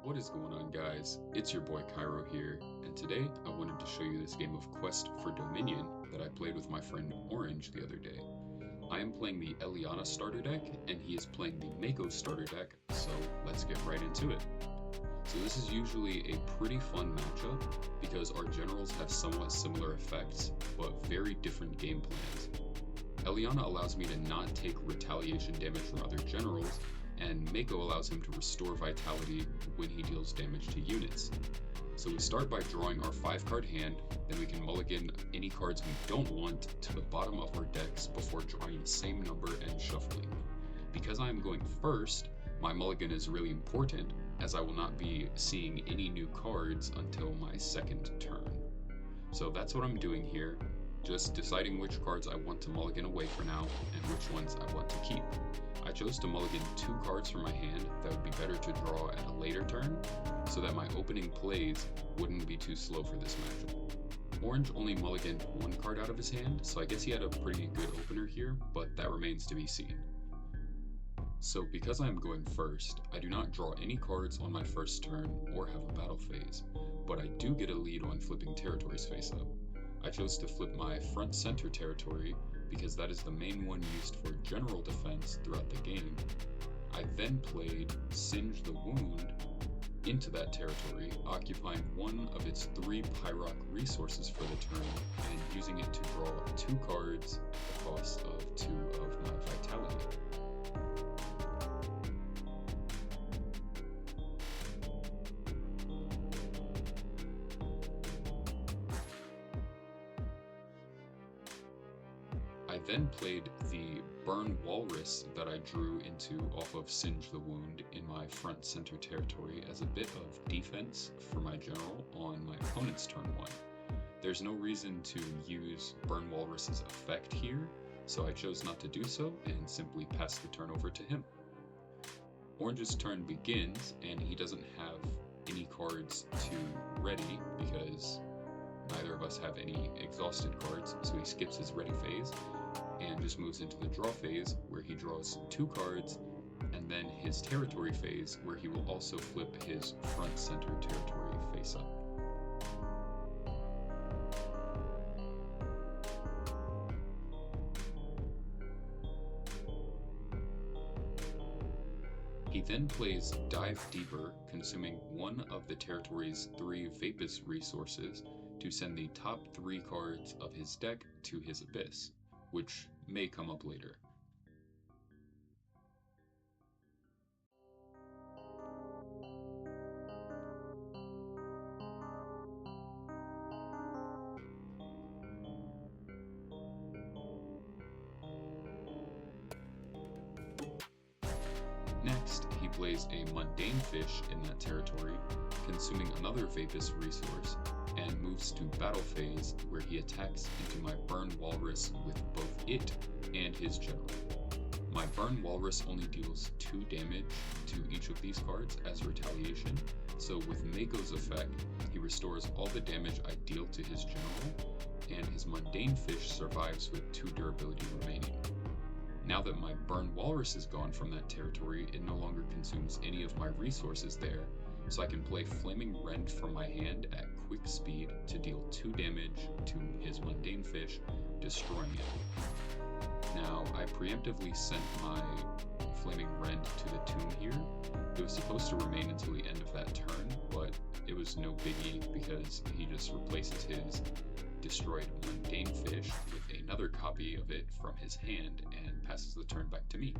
What is going on, guys? It's your boy Cairo here, and today I wanted to show you this game of Quest for Dominion that I played with my friend Orange the other day. I am playing the Eliana starter deck, and he is playing the Mako starter deck, so let's get right into it. So this is usually a pretty fun matchup, because our generals have somewhat similar effects, but very different game plans. Eliana allows me to not take retaliation damage from other generals, and Mako allows him to restore vitality when he deals damage to units. So we start by drawing our 5-card hand, then we can mulligan any cards we don't want to the bottom of our decks before drawing the same number and shuffling. Because I am going first, my mulligan is really important, as I will not be seeing any new cards until my second turn. So that's what I'm doing here, just deciding which cards I want to mulligan away for now, and which ones I want to keep. I chose to mulligan 2 cards from my hand that would be better to draw at a later turn, so that my opening plays wouldn't be too slow for this matchup. Orange only mulliganed 1 card out of his hand, so I guess he had a pretty good opener here, but that remains to be seen. So because I am going first, I do not draw any cards on my first turn or have a battle phase, but I do get a lead on flipping territories face up. I chose to flip my front center territory because that is the main one used for general defense throughout the game. I then played Singe the Wound into that territory, occupying one of its 3 Pyrock resources for the turn and using it to draw 2 cards at the cost of 2 of my vitality. I then played the Burn Walrus that I drew into off of Singe the Wound in my front center territory as a bit of defense for my general on my opponent's turn 1. There's no reason to use Burn Walrus's effect here, so I chose not to do so and simply passed the turn over to him. Orange's turn begins, and he doesn't have any cards to ready because neither of us have any exhausted cards, so he skips his ready phase and just moves into the draw phase where he draws 2 cards, and then his territory phase where he will also flip his front center territory face up. He then plays Dive Deeper, consuming one of the territory's 3 Vapus resources to send the top 3 cards of his deck to his Abyss, which may come up later. Next, he plays a Mundane Fish in that territory, consuming another Vapus resource, and moves to Battle Phase where he attacks into my Burn Walrus with both it and his general. My Burn Walrus only deals 2 damage to each of these cards as retaliation, so with Mako's effect, he restores all the damage I deal to his general, and his Mundane Fish survives with 2 durability remaining. Now that my Burn Walrus is gone from that territory, it no longer consumes any of my resources there, so I can play Flaming Rend from my hand at quick speed to deal 2 damage to his Mundane Fish, destroying it. Now, I preemptively sent my Flaming Rend to the tomb here. It was supposed to remain until the end of that turn, but it was no biggie because he just replaces his destroyed Mundane Fish with another copy of it from his hand and passes the turn back to me.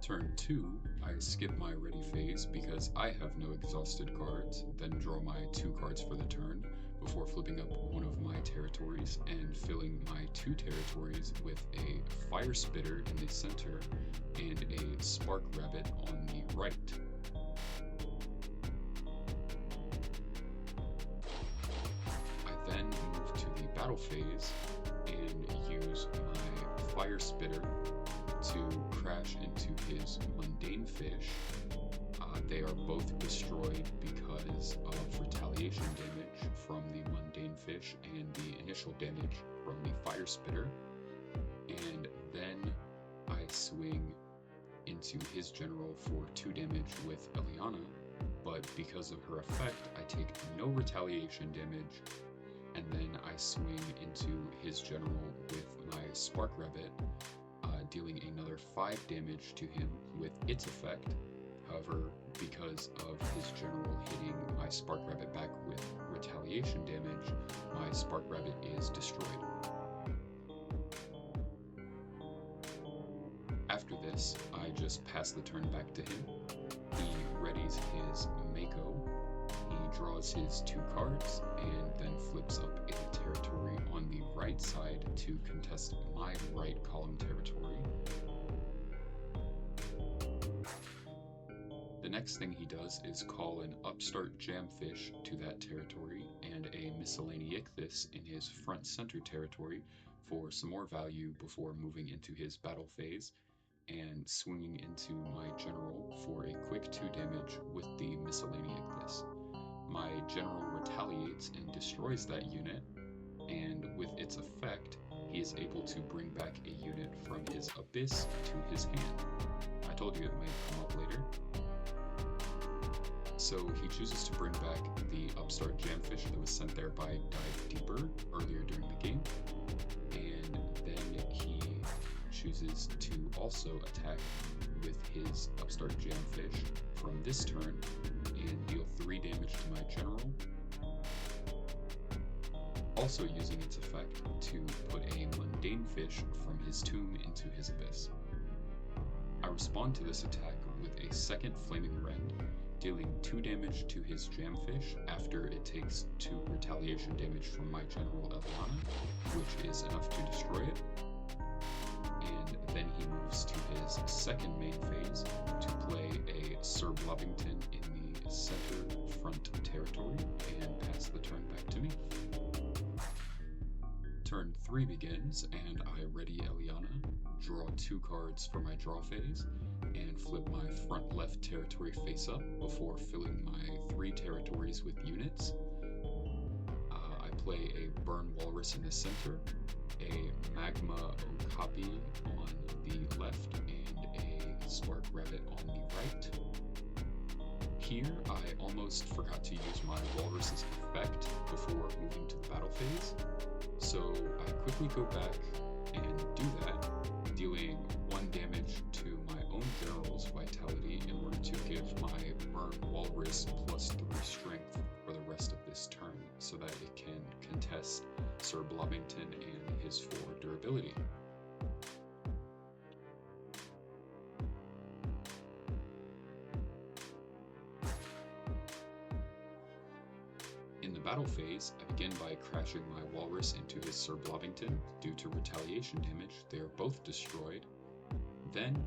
Turn 2, I skip my ready phase because I have no exhausted cards, then draw my 2 cards for the turn before flipping up one of my territories and filling my 2 territories with a Fire Spitter in the center and a Spark Rabbit on the right. I then move to the battle phase and use my Fire Spitter to crash into his Mundane Fish. They are both destroyed because of retaliation damage from the Mundane Fish and the initial damage from the Fire Spitter. And then I swing into his general for 2 damage with Eliana, but but because of her effect, I take no retaliation damage, and then I swing into his general with my Spark Rabbit, dealing another 5 damage to him with its effect. However, because of his general hitting my Spark Rabbit back with retaliation damage, my Spark Rabbit is destroyed. After this, I just pass the turn back to him. He readies his Mako, he draws his 2 cards, and then flips up a territory on the right side to contest my right column territory. The next thing he does is call an Upstart Jamfish to that territory and a Miscellaneicthus in his front center territory for some more value before moving into his battle phase and swinging into my general for a quick 2 damage with the Miscellaneicthus. My general retaliates and destroys that unit, and with its effect, he is able to bring back a unit from his abyss to his hand. I told you it might come up later. So he chooses to bring back the Upstart Jamfish that was sent there by Dive Deeper earlier during the game, and then he chooses to also attack with his Upstart Jamfish from this turn and deal 3 damage to my general, also using its effect to put a Mundane Fish from his tomb into his abyss. I respond to this attack with a second Flaming Rend, dealing 2 damage to his Jamfish after it takes 2 retaliation damage from my general Eliana, which is enough to destroy it. And then he moves to his second main phase to play a Sir Blubbington in the center front territory and pass the turn back to me. Turn 3 begins, and I ready Eliana, draw 2 cards for my draw phase, and flip my front left territory face up before filling my 3 territories with units. I play a Burn Walrus in the center, a Magma Okapi on the left, and a Spark Rabbit on the right. Here, I almost forgot to use my Walrus's effect before moving to the battle phase, so I quickly go back and do that, dealing 1 damage to my own general's vitality in order to give my Burn Walrus +3 strength for the rest of this turn so that it can contest Sir Blubbington and his 4 durability. In the battle phase, I begin by crashing my Walrus into his Sir Blubbington. Due to retaliation damage, they are both destroyed. Then,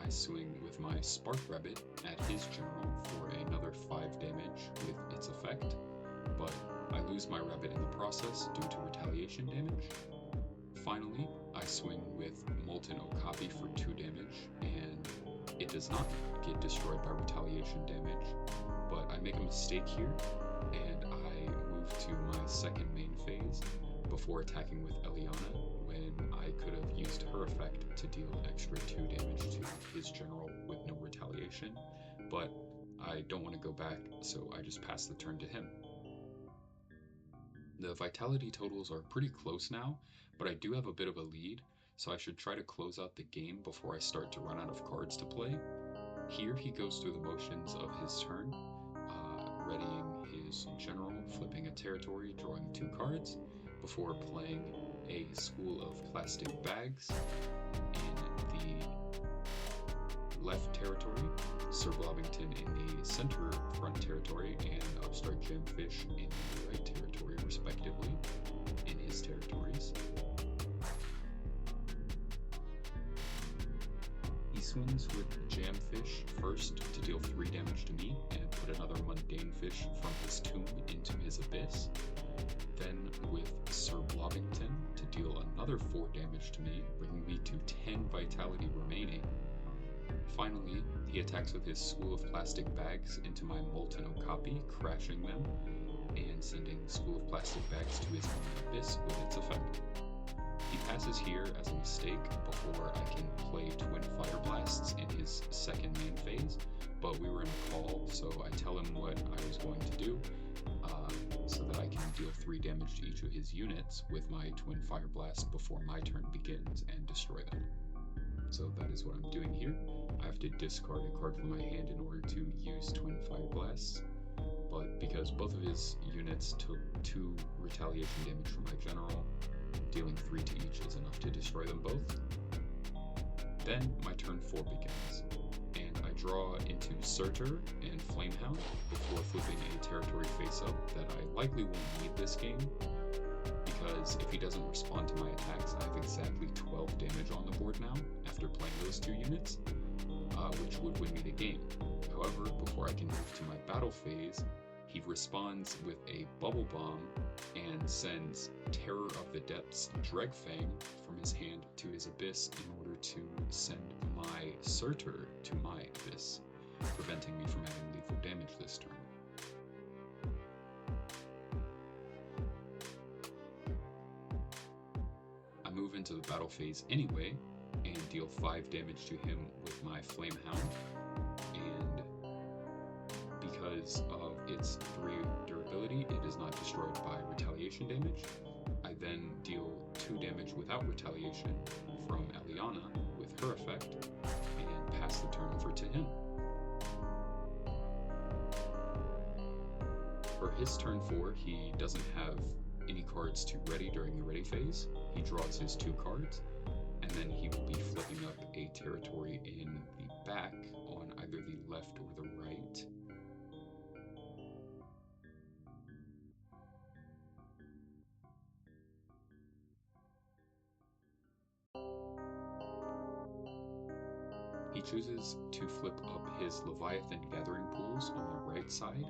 I swing with my Spark Rabbit at his general for another 5 damage with its effect, but I lose my rabbit in the process due to retaliation damage. Finally, I swing with Molten Okapi for 2 damage, and it does not get destroyed by retaliation damage, but I make a mistake here, and I move to my second main phase before attacking with Eliana when I could have used her effect to deal extra 2 damage to his general with no retaliation, but I don't want to go back, so I just pass the turn to him. The vitality totals are pretty close now, but I do have a bit of a lead, so I should try to close out the game before I start to run out of cards to play. Here he goes through the motions of his turn, readying his general, flipping a territory, drawing 2 cards, before playing a School of Plastic Bags in the left territory, Sir Blubbington in the center front territory, and Upstart Jamfish in the right territory, respectively, in his territories. He swings with Jamfish first to deal 3 damage to me and put another Mundane Fish from his tomb into his abyss. Then with Sir Blubbington to deal another 4 damage to me, bringing me to 10 vitality remaining. Finally, he attacks with his School of Plastic Bags into my Molten Okapi, crashing them, and sending School of Plastic Bags to his own abyss with its effect. He passes here as a mistake before I can play Twin Fire Blasts in his second main phase, but we were in a call, so I tell him what damage to each of his units with my Twin Fire Blast before my turn begins and destroy them. So that is what I'm doing here. I have to discard a card from my hand in order to use Twin Fire Blasts, but because both of his units took 2 retaliation damage from my general, dealing 3 to each is enough to destroy them both. Then my turn 4 begins, and I draw into Surtur and Flamehound before flipping a territory face up that I likely won't need this game, because if he doesn't respond to my attacks, I have exactly 12 damage on the board now after playing those 2 units, which would win me the game. However, before I can move to my battle phase, he responds with a Bubble Bomb and sends Terror of the Depths Dregfang from his hand to his Abyss in order to send my Surtur to my Abyss, preventing me from having lethal damage this turn. I move into the battle phase anyway, and deal 5 damage to him with my Flamehound, and because of its 3 durability, it is not destroyed by retaliation damage. I then deal 2 damage without retaliation from Eliana with her effect, and pass the turn over to him. For his turn 4, he doesn't have any cards to ready during the ready phase. He draws his 2 cards, and then he will be flipping up a territory in the back on either the left or the right. He chooses to flip up his Leviathan Gathering Pools on the right side,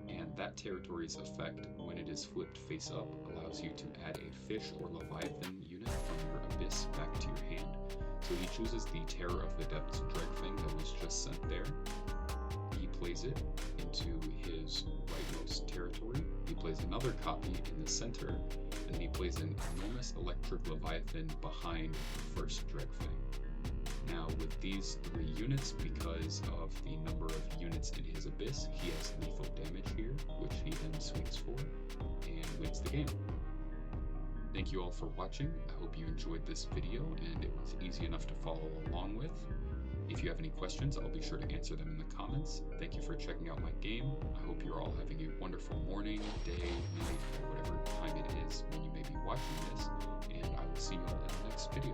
and that territory's effect, when it is flipped face up, allows you to add a fish or Leviathan unit from your Abyss back to your hand. So he chooses the Terror of the Depths Dregfang that was just sent there. He plays it into his rightmost territory. He plays another copy in the center, and then he plays an enormous electric Leviathan behind the first Dregfang. Now with these 3 units, because of the number of units in his Abyss, he has lethal damage here, which he then swings for, and wins the game. Thank you all for watching. I hope you enjoyed this video, and it was easy enough to follow along with. If you have any questions, I'll be sure to answer them in the comments. Thank you for checking out my game. I hope you're all having a wonderful morning, day, night, or whatever time it is when you may be watching this, and I will see you all in the next video.